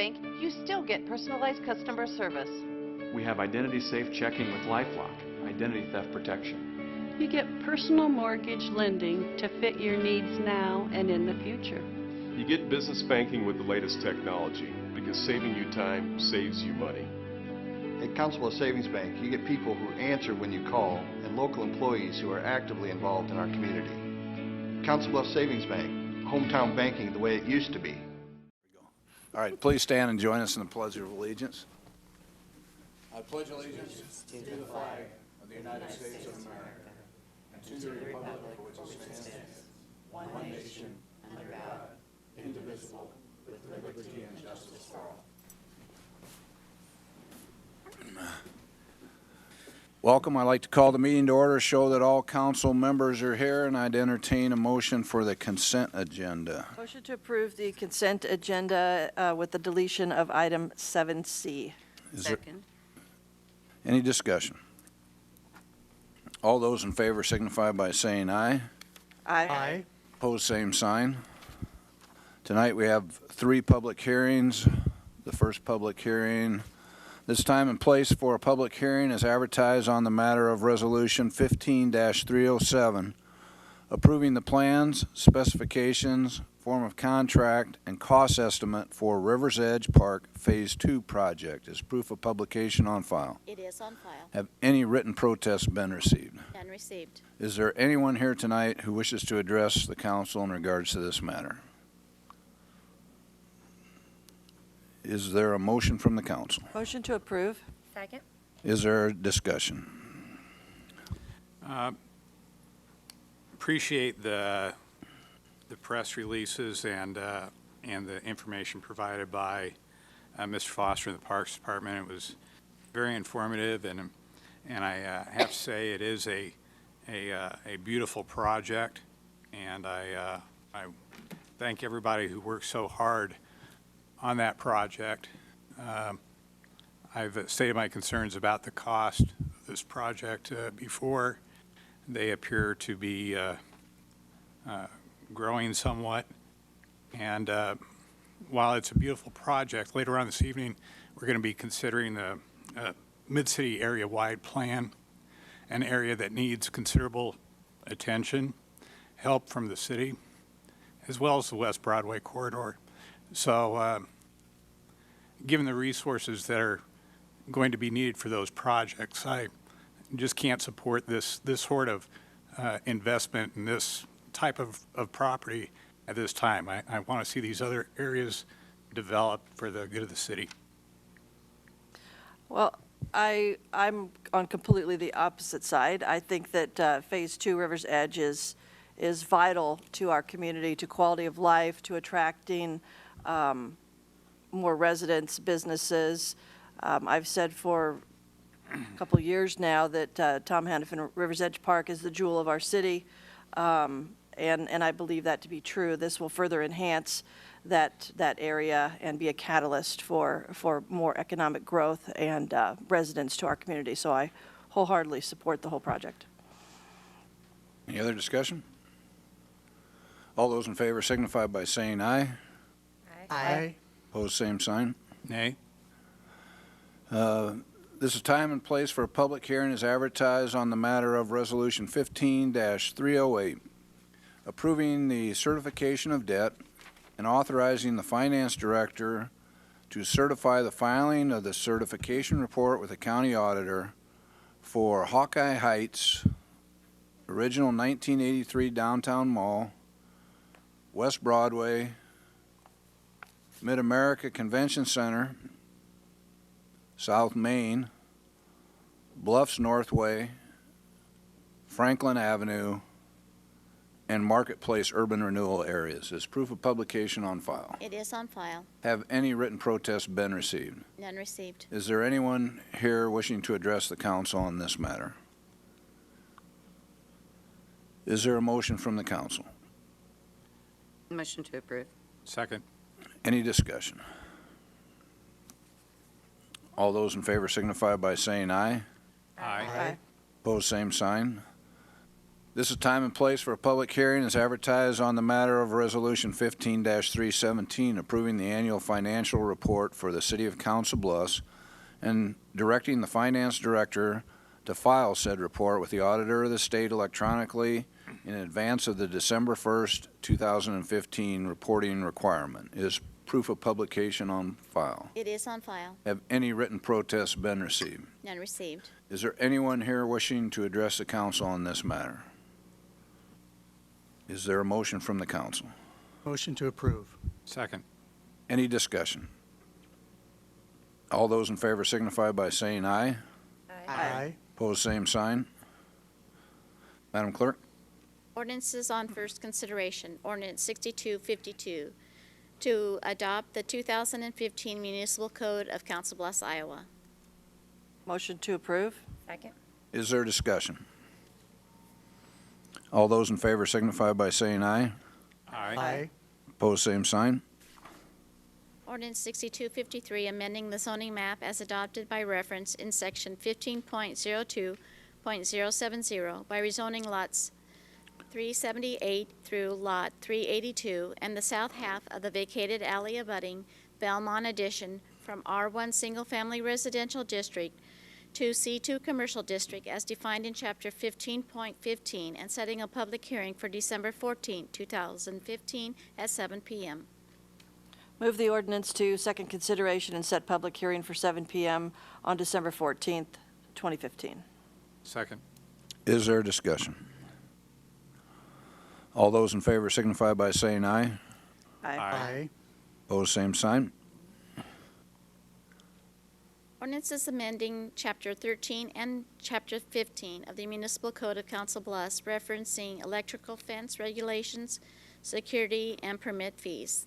bank, you still get personalized customer service. We have identity-safe checking with LifeLock, identity theft protection. You get personal mortgage lending to fit your needs now and in the future. You get business banking with the latest technology because saving you time saves you money. At Council Bluffs Savings Bank, you get people who answer when you call and local employees who are actively involved in our community. Council Bluffs Savings Bank, hometown banking the way it used to be. All right, please stand and join us in the Pledge of Allegiance. I pledge allegiance to the flag of the United States of America and to the republic for which it stands, one nation, under God, indivisible, with liberty and justice for all. Welcome. I'd like to call the meeting to order, show that all council members are here, and I'd entertain a motion for the consent agenda. Motion to approve the consent agenda with the deletion of item 7C. Second. Any discussion? All those in favor signify by saying aye. Aye. Opposed, same sign. Tonight we have 3 public hearings. The first public hearing, this time and place for a public hearing is advertised on the matter of Resolution 15-307, approving the plans, specifications, form of contract, and cost estimate for River's Edge Park Phase 2 project. Is proof of publication on file? It is on file. Have any written protests been received? None received. Is there anyone here tonight who wishes to address the council in regards to this matter? Is there a motion from the council? Motion to approve. Second. Is there discussion? Appreciate the press releases and the information provided by Mr. Foster in the Parks Department. It was very informative, and I have to say it is a beautiful project, and I thank everybody who worked so hard on that project. I've stated my concerns about the cost of this project before. They appear to be growing somewhat, and while it's a beautiful project, later on this evening we're going to be considering the Mid-City area-wide plan, an area that needs considerable attention, help from the city, as well as the West Broadway corridor. So given the resources that are going to be needed for those projects, I just can't support this sort of investment in this type of property at this time. I want to see these other areas develop for the good of the city. Well, I'm on completely the opposite side. I think that Phase 2 River's Edge is vital to our community, to quality of life, to attracting more residents, businesses. I've said for a couple of years now that Tom Hannafin River's Edge Park is the jewel of our city, and I believe that to be true. This will further enhance that area and be a catalyst for more economic growth and residents to our community. So I wholeheartedly support the whole project. Any other discussion? All those in favor signify by saying aye. Aye. Opposed, same sign. Nay? This is time and place for a public hearing as advertised on the matter of Resolution 15-308, approving the certification of debt and authorizing the finance director to certify the filing of the certification report with the county auditor for Hawkeye Heights, original 1983 downtown mall, West Broadway, Mid-America Convention Center, South Main, Bluffs Northway, Franklin Avenue, and Marketplace urban renewal areas. Is proof of publication on file? It is on file. Have any written protests been received? None received. Is there anyone here wishing to address the council on this matter? Is there a motion from the council? Motion to approve. Second. Any discussion? All those in favor signify by saying aye. Aye. Opposed, same sign. This is time and place for a public hearing as advertised on the matter of Resolution 15-317, approving the annual financial report for the City of Council Bluffs and directing the Finance Director to file said report with the Auditor of the State electronically in advance of the December 1st, 2015 reporting requirement. Is proof of publication on file? It is on file. Have any written protests been received? None received. Is there anyone here wishing to address the council on this matter? Is there a motion from the council? Motion to approve. Second. Any discussion? All those in favor signify by saying aye. Aye. Opposed, same sign. Madam Clerk? Ordinances on first consideration. Ordinance 6252 to adopt the 2015 Municipal Code of Council Bluffs, Iowa. Motion to approve? Second. Is there discussion? All those in favor signify by saying aye. Aye. Opposed, same sign. Ordinance 6253, amending the zoning map as adopted by reference in section 15.02.070 by rezoning lots 378 through lot 382 and the south half of the vacated alley abutting Belmont addition from R1 Single Family Residential District to C2 Commercial District as defined in Chapter 15.15 and setting a public hearing for December 14, 2015 at 7 p.m. Move the ordinance to second consideration and set public hearing for 7 p.m. on December 14th, 2015. Second. Is there discussion? All those in favor signify by saying aye. Aye. Opposed, same sign. Ordinances amending Chapter 13 and Chapter 15 of the Municipal Code of Council Bluffs, referencing electrical fence regulations, security, and permit fees.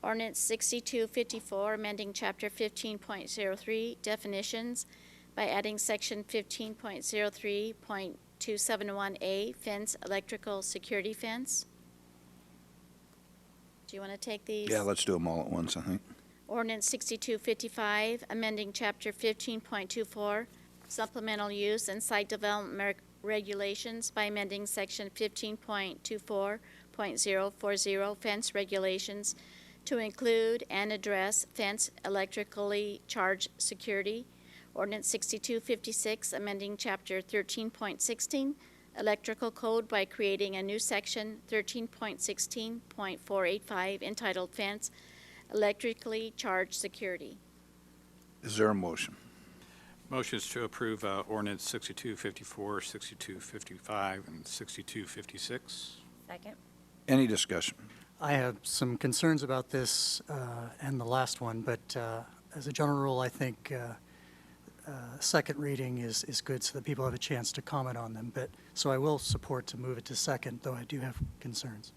Ordinance 6254, amending Chapter 15.03, definitions, by adding Section 15.03.271A, fence, electrical security fence. Do you want to take these? Yeah, let's do them all at once, I think. Ordinance 6255, amending Chapter 15.24, supplemental use and site development regulations by amending Section 15.24.040, fence regulations, to include and address fence electrically charged security. Ordinance 6256, amending Chapter 13.16, electrical code by creating a new section 13.16.485 entitled Fence Electrically Charged Security. Is there a motion? Motion is to approve ordinance 6254, 6255, and 6256. Second. Any discussion? I have some concerns about this and the last one, but as a general rule, I think second reading is good so that people have a chance to comment on them. But so I will support to move it to second, though I do have concerns.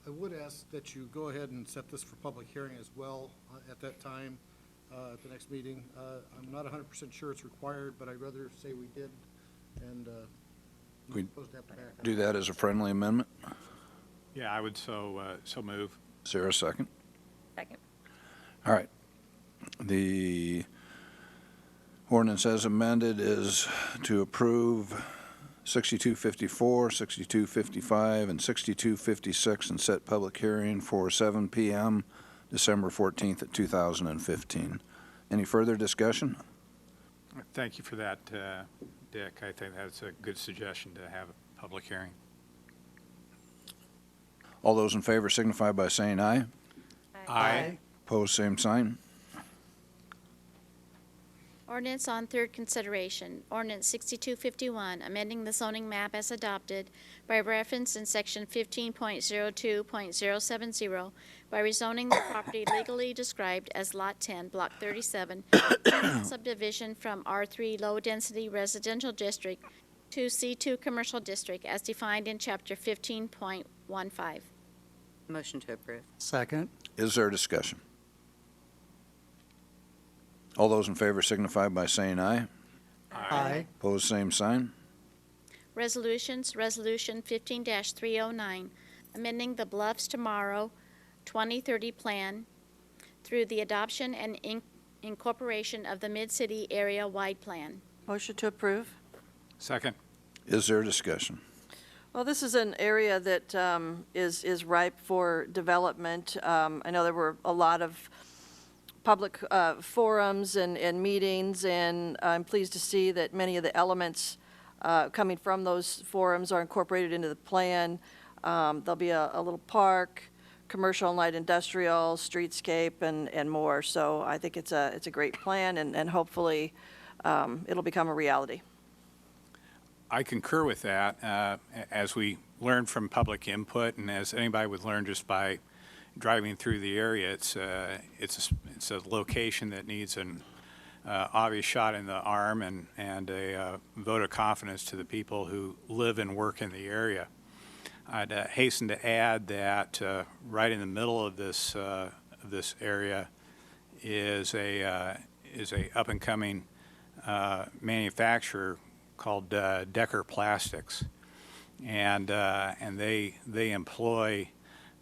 I would ask that you go ahead and set this for public hearing as well at that time, at the next meeting. I'm not 100% sure it's required, but I'd rather say we did, and We you're supposed to have to back up. do that as a friendly amendment? Yeah, I would so move. Is there a second? Second. All right. The ordinance as amended is to approve 6254, 6255, and 6256 and set public hearing for 7 p.m. December 14th at 2015. Any further discussion? Thank you for that, Dick. I think that's a good suggestion to have a public hearing. All those in favor signify by saying aye. Aye. Opposed, same sign. Ordinance on third consideration. Ordinance 6251, amending the zoning map as adopted by reference in Section 15.02.070 by rezoning the property legally described as Lot 10, Block 37, subdivision from R3 Low Density Residential District to C2 Commercial District as defined in Chapter 15.15. Motion to approve. Second. Is there discussion? All those in favor signify by saying aye. Aye. Opposed, same sign. Resolutions, Resolution 15-309, amending the Bluffs Tomorrow 2030 Plan through the adoption and incorporation of the Mid-City Area Wide Plan. Motion to approve? Second. Is there discussion? Well, this is an area that is ripe for development. I know there were a lot of public forums and meetings, and I'm pleased to see that many of the elements coming from those forums are incorporated into the plan. There'll be a little park, commercial and light industrial, streetscape, and more. So I think it's a great plan, and hopefully it'll become a reality. I concur with that. As we learned from public input, and as anybody would learn just by driving through the area, it's a location that needs an obvious shot in the arm and a vote of confidence to the people who live and work in the area. I'd hasten to add that right in the middle of this area is a up-and-coming manufacturer called Decker Plastics, and they employ,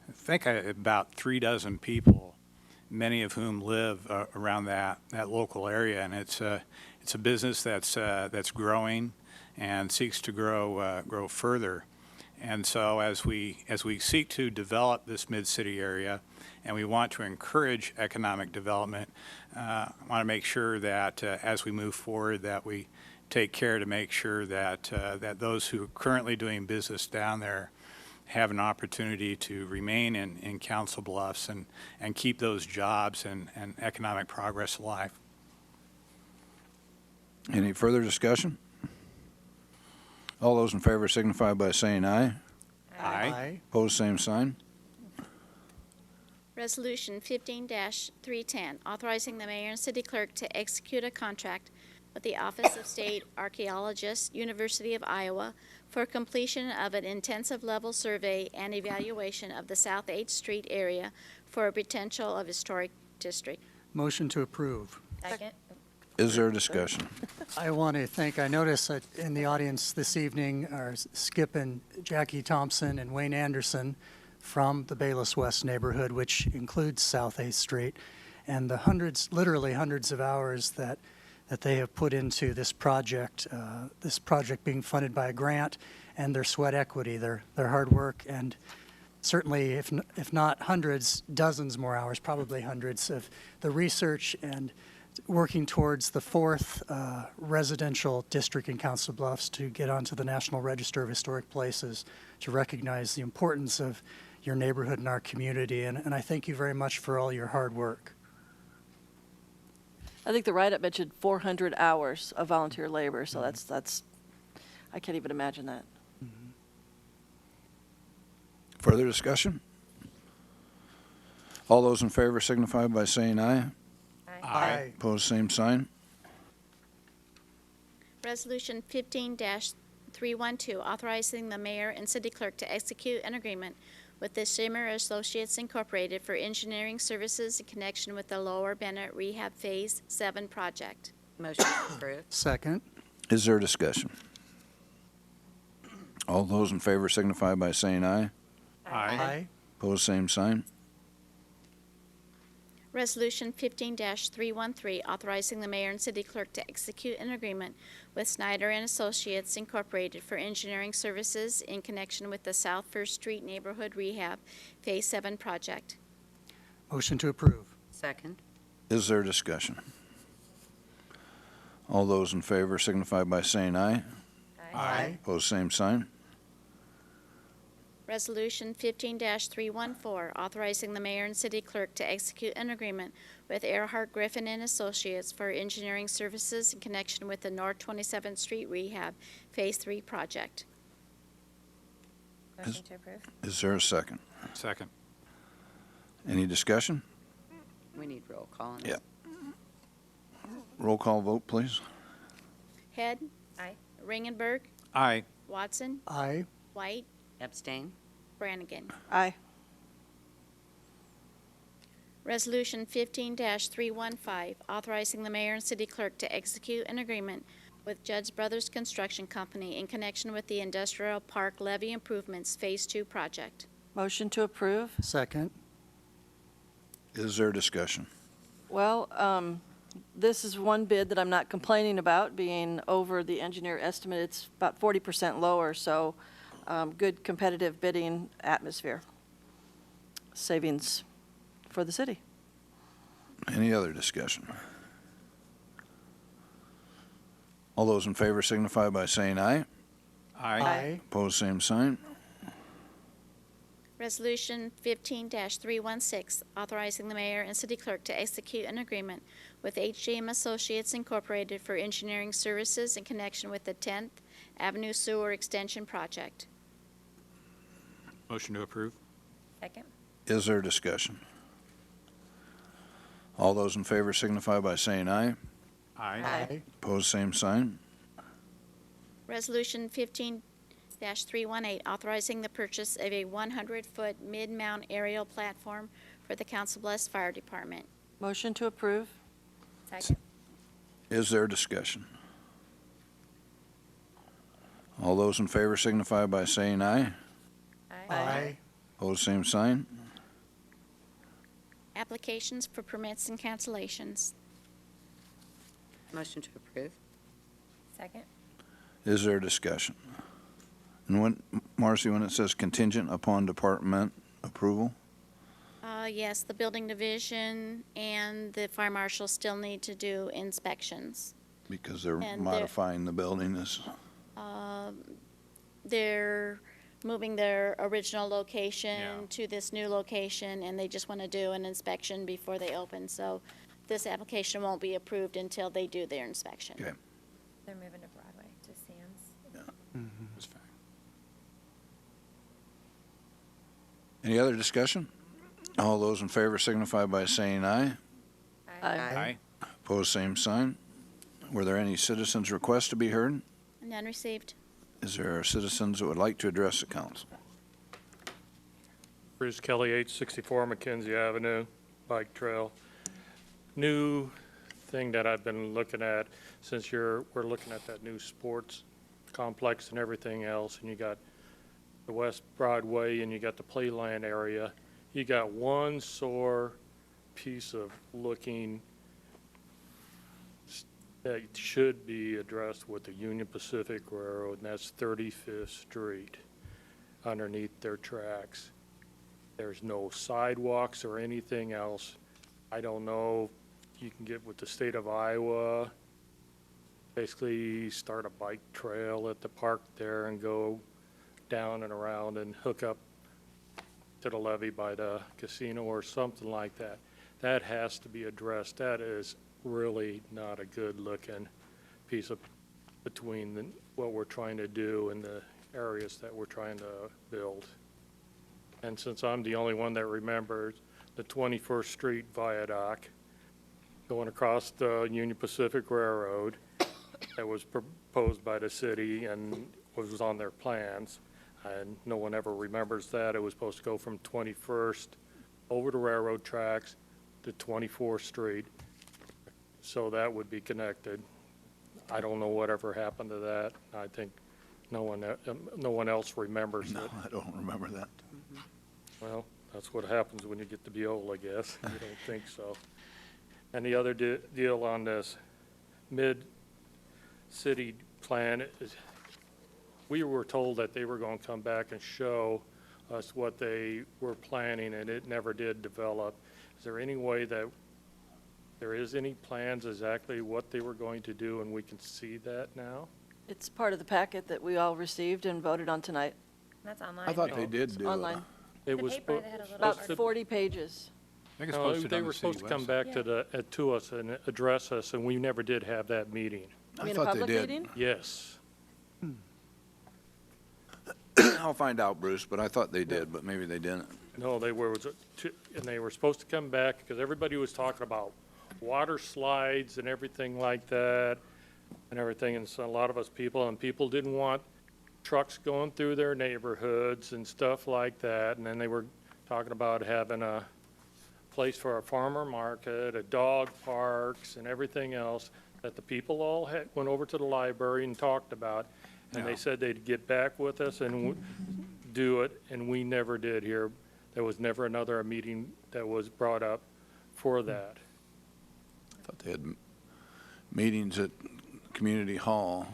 I think, about 3 dozen people, many of whom live around that local area, and it's a business that's growing and seeks to grow further. And so as we seek to develop this mid-city area, and we want to encourage economic development, I want to make sure that as we move forward that we take care to make sure that that those who are currently doing business down there have an opportunity to remain in Council Bluffs and keep those jobs and economic progress alive. Any further discussion? All those in favor signify by saying aye. Aye. Opposed, same sign. Resolution 15-310, authorizing the mayor and city clerk to execute a contract with the Office of State Archaeologist, University of Iowa, for completion of an intensive level survey and evaluation of the South 8th Street area for a potential of historic district. Motion to approve. Second. Is there discussion? I want to thank, I notice that in the audience this evening are Skip and Jackie Thompson and Wayne Anderson from the Bayless West neighborhood, which includes South 8th Street, and the hundreds, literally hundreds of hours that they have put into this project being funded by a grant, and their sweat equity, their hard work, and certainly, if not hundreds, dozens more hours, probably hundreds of the research and working towards the 4th residential district in Council Bluffs to get onto the National Register of Historic Places to recognize the importance of your neighborhood and our community. And I thank you very much for all your hard work. I think the write-up mentioned 400 hours of volunteer labor, so that's I can't even imagine that. Further discussion? All those in favor signify by saying aye. Aye. Opposed, same sign. Resolution 15-312, authorizing the mayor and city clerk to execute an agreement with the Shimmer Associates Incorporated for engineering services in connection with the Lower Bennett Rehab Phase 7 project. Motion approved. Second. Is there discussion? All those in favor signify by saying aye. Aye. Opposed, same sign. Resolution 15-313, authorizing the mayor and city clerk to execute an agreement with Snyder and Associates Incorporated for engineering services in connection with the South First Street Neighborhood Rehab Phase 7 project. Motion to approve. Second. Is there discussion? All those in favor signify by saying aye. Aye. Opposed, same sign. Resolution 15-314, authorizing the mayor and city clerk to execute an agreement with Earhart Griffin and Associates for engineering services in connection with the North 27th Street Rehab Phase 3 project. Motion to approve. Is there a second? Second. Any discussion? We need roll call on Yeah. this. Roll call vote, please. Head. Aye. Ringenberg. Aye. Watson. Aye. White. Abstain. Brannigan. Aye. Resolution 15-315, authorizing the mayor and city clerk to execute an agreement with Judd's Brothers Construction Company in connection with the Industrial Park Levee Improvements Phase 2 project. Motion to approve. Second. Is there discussion? Well, This is one bid that I'm not complaining about being over the engineer estimate. It's about 40% lower, so good competitive bidding atmosphere. Savings for the city. Any other discussion? All those in favor signify by saying aye. Aye. Opposed, same sign. Resolution 15-316, authorizing the mayor and city clerk to execute an agreement with HJM Associates Incorporated for engineering services in connection with the 10th Avenue Sewer Extension Project. Motion to approve. Second. Is there discussion? All those in favor signify by saying aye. Aye. Opposed, same sign. Resolution 15-318, authorizing the purchase of a 100-foot mid-mount aerial platform for the Council Bluffs Fire Department. Motion to approve. Second. Is there discussion? All those in favor signify by saying aye. Aye. Opposed, same sign. Applications for permits and cancellations. Motion to approve. Second. Is there discussion? And when, Marcy, when it says contingent upon department approval, Yes, the building division and the fire marshal still need to do inspections. because they're And modifying the building is, They're moving their original location Yeah. to this new location, and they just want to do an inspection before they open. So this application won't be approved until they do their inspection. Okay. They're moving to Broadway, to Sam's. That's fine. any other discussion? All those in favor signify by saying aye. Aye. Opposed, same sign. Were there any citizens' requests to be heard? None received. Is there citizens that would like to address the council? Bruce Kelly, 864 Mackenzie Avenue, bike trail. New thing that I've been looking at, since we're looking at that new sports complex and everything else, and you got the West Broadway and you got the playland area, you got one sore piece of looking that should be addressed with the Union Pacific Railroad, and that's 35th Street underneath their tracks. There's no sidewalks or anything else. I don't know if you can get with the state of Iowa, basically start a bike trail at the park there and go down and around and hook up to the levee by the casino or something like that. That has to be addressed. That is really not a good looking piece of between what we're trying to do and the areas that we're trying to build. And since I'm the only one that remembers the 21st Street Viaduct going across the Union Pacific Railroad that was proposed by the city and was on their plans, and no one ever remembers that. It was supposed to go from 21st over the railroad tracks to 24th Street, so that would be connected. I don't know whatever happened to that. I think no one else remembers it. No, I don't remember that. Well, that's what happens when you get to be old, I guess. You don't think so. And the other deal on this mid-city plan is, we were told that they were going to come back and show us what they were planning, and it never did develop. Is there any way that there is any plans exactly what they were going to do, and we can see that now? It's part of the packet that we all received and voted on tonight. That's online. I thought they did do it. Online. It The was paper, they had a little About supposed to- 40 pages. I think it's No, posted they on the were city supposed to come website. back to us and address us, and we never did have that meeting. You I mean a thought they public did. meeting? Yes. I'll find out, Bruce, but I thought they did, but maybe they didn't. No, they were, and they were supposed to come back because everybody was talking about water slides and everything like that and everything. And so a lot of us people didn't want trucks going through their neighborhoods and stuff like that. And then they were talking about having a place for a farmer market, a dog parks and everything else that the people all went over to the library and talked about. And they said they'd get back with us and do it, and we never did here. There was never another meeting that was brought up for that. I thought they had meetings at Community Hall.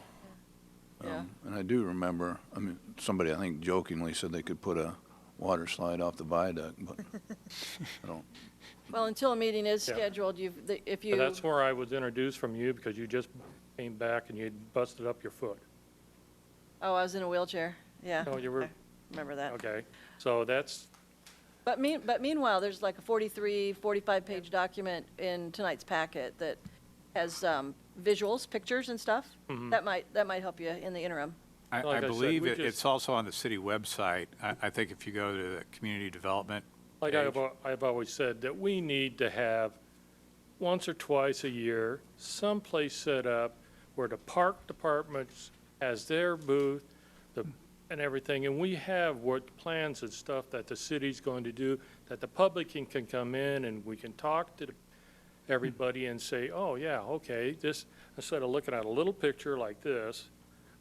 Yeah. And I do remember, I mean, somebody I think jokingly said they could put a water slide off the viaduct, but I don't. Well, until a meeting is Yeah. scheduled, if you. But that's where I was introduced from you, because you just came back and you busted up your foot. Oh, I was in a wheelchair. Yeah. No, you were- I remember that. Okay, so that's, But meanwhile, there's like a 45-page document in tonight's packet that has visuals, pictures and stuff. Mhm. That might help you in the interim. Like I I said, believe we it's also on the city website. I think if you go to the community development like page. I've always said, that we need to have once or twice a year, someplace set up where the park departments has their booth, and everything, and we have what plans and stuff that the city's going to do, that the public can come in and we can talk to everybody and say, oh, yeah, okay, this, instead of looking at a little picture like this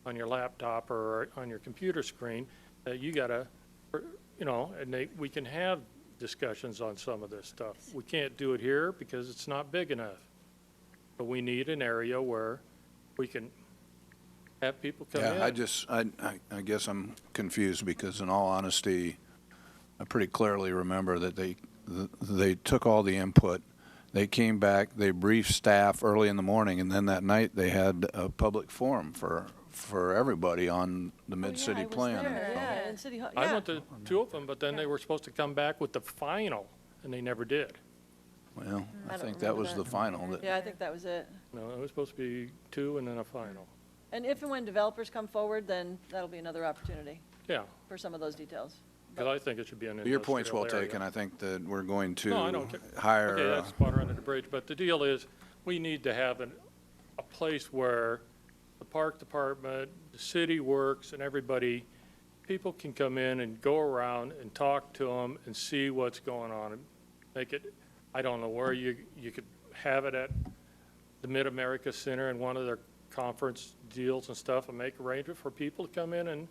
on your laptop or on your computer screen, that you gotta, you know, and we can have discussions on some of this stuff. We can't do it here because it's not big enough. But we need an area where we can have people come in. Yeah, I guess I'm confused because in all honesty, I pretty clearly remember that they took all the input. They came back, they briefed staff early in the morning, and then that night they had a public forum for everybody on the mid-city plan. Yeah, in City Hall. I Yeah. went to two of them, but then they were supposed to come back with the final, and they never did. Well, I I don't think that remember was that. the final. Yeah, I think that was it. No, it was supposed to be two and then a final. And if and when developers come forward, then that'll be another opportunity Yeah, for some of those details. because I think it should be an Your point's well industrial area. taken. I think that we're going No, I to don't care. hire. Okay, that's water under the bridge, but the deal is, we need to have a place where the park department, the city works, and everybody, people can come in and go around and talk to them and see what's going on, and make it, I don't know where you could have it at the Mid-America Center in one of their conference deals and stuff, and make arrangements for people to come in and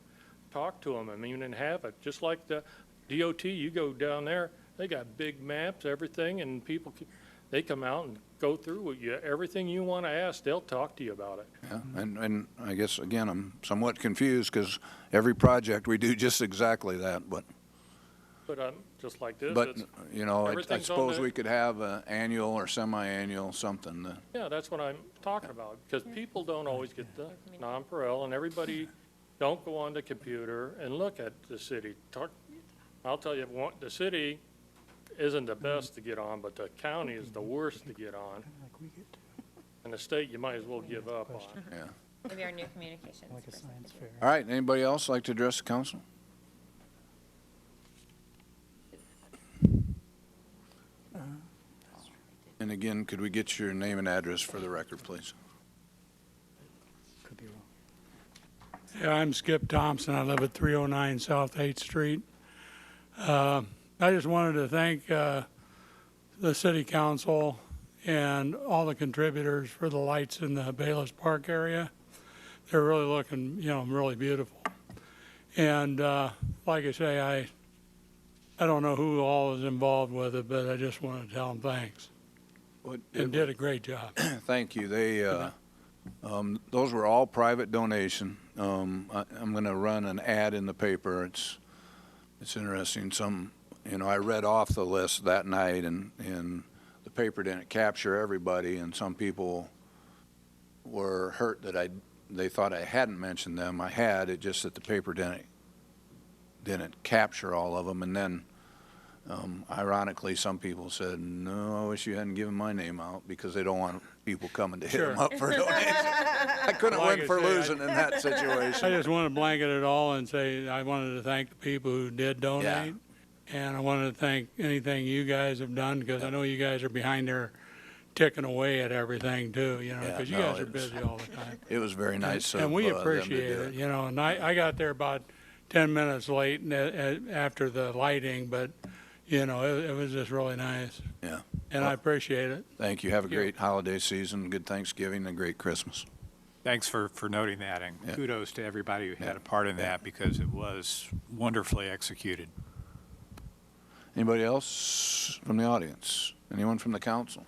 talk to them, I mean, and have it, just like the DOT, you go down there, they got big maps, everything, and people, they come out and go through with you, everything you want to ask, they'll talk to you about it. Yeah, and I guess, again, I'm somewhat confused because every project we do just exactly that, but Just like this, But, it's, you know, I everything's on suppose the- we could have an annual or semi-annual something. yeah, that's what I'm talking about, because people don't always get the nonpareil, and everybody don't go on the computer and look at the city. I'll tell you, the city isn't the best to get on, but the county is the worst to get on. And the state, you might as well give up on. Yeah. Maybe our new communications Like a person science could do fair. All right, anybody else like to address the council? And again, could we get your name and address for the record, please? Could be wrong. Yeah, I'm Skip Thompson. I live at 309 South 8th Street. I just wanted to thank the city council and all the contributors for the lights in the Bayless Park area. They're really looking, you know, really beautiful. And like I say, I don't know who all is involved with it, but I just want to tell them thanks. And did a great job. Thank you. They, those were all private donation. I'm going to run an ad in the paper. It's interesting. I read off the list that night, and the paper didn't capture everybody, and some people were hurt that they thought I hadn't mentioned them. I had, it just that the paper didn't capture all of them, and then ironically, some people said, no, I wish you hadn't given my name out, because they don't want people coming to hit them up for donations. I couldn't Like win I for say, losing in that situation. I just want to blanket it all and say I wanted to thank the people who did donate. And I wanted to thank anything you guys have done, because I know you guys are behind there ticking away at everything too, you know, Yeah, because you no, guys are it was- busy all the time. It was very nice of And we them to appreciate do it, you know, and I got there about 10 minutes late after the lighting, but, you know, it was just really nice. Yeah. And I appreciate it. Thank you. Have a great holiday season, good Thanksgiving, and a great Christmas. Thanks for noting that, and Yeah. kudos to everybody who had Yeah. a part in that, because it was wonderfully executed. Anybody else from the audience? Anyone from the council?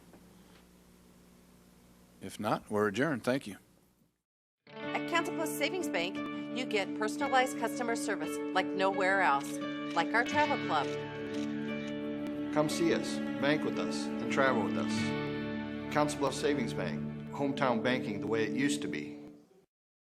If not, we're adjourned. Thank you. At Council Plus Savings Bank, you get personalized customer service like nowhere else, like our travel club. Come see us, bank with us, and travel with us. Council Bluffs Savings Bank, hometown banking the way it used to be.